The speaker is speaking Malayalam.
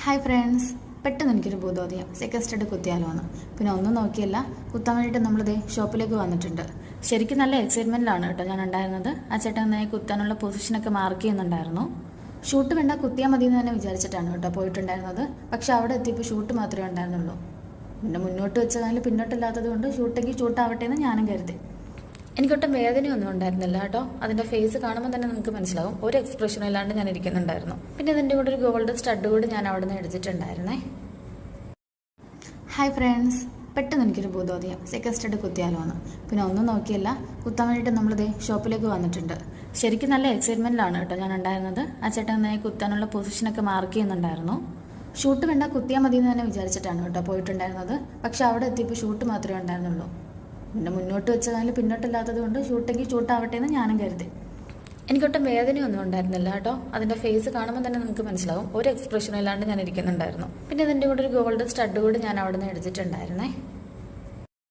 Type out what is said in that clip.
ഹായ് ഫ്രണ്ട്സ്, പെട്ടെന്ന് എനിക്കൊരു ബോധോദയം സെക്കൻഡ് സ്റ്റഡ് കുത്തിയാലോ എന്ന്. പിന്നെ ഒന്നും നോക്കിയല്ല, കുത്താൻ വേണ്ടിയിട്ട് നമ്മളിതേ ഷോപ്പിലേക്ക് വന്നിട്ടുണ്ട്. ശരിക്കും നല്ല എക്സൈറ്റ്മെൻറ്റിലാണ് കേട്ടോ ഞാൻ ഉണ്ടായിരുന്നത്. ആ ചേട്ടൻ നന്നായി കുത്താനുള്ള പൊസിഷനൊക്കെ മാർക്ക് ചെയ്യുന്നുണ്ടായിരുന്നു. ഷൂട്ട് വേണ്ട, കുത്തിയാൽ മതി എന്ന് തന്നെ വിചാരിച്ചിട്ടാണ് കേട്ടോ പോയിട്ടുണ്ടായിരുന്നത്. പക്ഷെ അവിടെ എത്തിയപ്പോൾ ഷൂട്ട് മാത്രമേ ഉണ്ടായിരുന്നുള്ളൂ. പിന്നെ മുന്നോട്ട് വെച്ച കാലിൽ പിന്നോട്ടില്ലാത്തത് കൊണ്ട് ഷൂട്ടെങ്കിൽ ഷൂട്ടാവട്ടെ എന്ന് ഞാനും കരുതി. എനിക്കൊട്ടും വേദനയൊന്നും ഉണ്ടായിരുന്നില്ല കേട്ടോ. അതിൻ്റെ ഫേസ് കാണുമ്പോൾ തന്നെ നിങ്ങൾക്ക് മനസ്സിലാവും, ഒരു എക്സ്പ്രഷൻ ഇല്ലാണ്ട് ഞാൻ ഇരിക്കുന്നുണ്ടായിരുന്നു. പിന്നെ ഇതിൻ്റെ കൂടെ ഒരു ഗോൾഡ് സ്റ്റഡ് കൂടി ഞാൻ അവിടെ നിന്ന് എടുത്തിട്ടുണ്ടായിരുന്നേ. ഹായ് ഫ്രണ്ട്സ്, പെട്ടെന്ന് എനിക്കൊരു ബോധോദയം സെക്കൻഡ് സ്റ്റഡ് കുത്തിയാലോ എന്ന്. പിന്നെ ഒന്നും നോക്കിയല്ല, കുത്താൻ വേണ്ടിയിട്ട് നമ്മളിതേ ഷോപ്പിലേക്ക് വന്നിട്ടുണ്ട്. ശരിക്കും നല്ല എക്സൈറ്റ്മെൻറ്റിലാണ് കേട്ടോ ഞാൻ ഉണ്ടായിരുന്നത്. ആ ചേട്ടൻ നന്നായി കുത്താനുള്ള പൊസിഷനൊക്കെ മാർക്ക് ചെയ്യുന്നുണ്ടായിരുന്നു. ഷൂട്ട് വേണ്ട, കുത്തിയാൽ മതി എന്ന് തന്നെ വിചാരിച്ചിട്ടാണ് കേട്ടോ പോയിട്ടുണ്ടായിരുന്നത്. പക്ഷെ അവിടെ എത്തിയപ്പോൾ ഷൂട്ട് മാത്രമേ ഉണ്ടായിരുന്നുള്ളൂ. പിന്നെ മുന്നോട്ട് വെച്ച കാലിൽ പിന്നോട്ടില്ലാത്തത് കൊണ്ട് ഷൂട്ടെങ്കിൽ ഷൂട്ടാവട്ടെ എന്ന് ഞാനും കരുതി. എനിക്കൊട്ടും വേദനയൊന്നും ഉണ്ടായിരുന്നില്ല കേട്ടോ. അതിൻ്റെ ഫേസ് കാണുമ്പോൾ തന്നെ നിങ്ങൾക്ക് മനസ്സിലാവും, ഒരു എക്സ്പ്രഷൻ ഇല്ലാണ്ട് ഞാൻ ഇരിക്കുന്നുണ്ടായിരുന്നു. പിന്നെ ഇതിൻ്റെ കൂടെ ഒരു ഗോൾഡ് സ്റ്റഡ് കൂടി ഞാൻ അവിടെ നിന്ന് എടുത്തിട്ടുണ്ടായിരുന്നേ.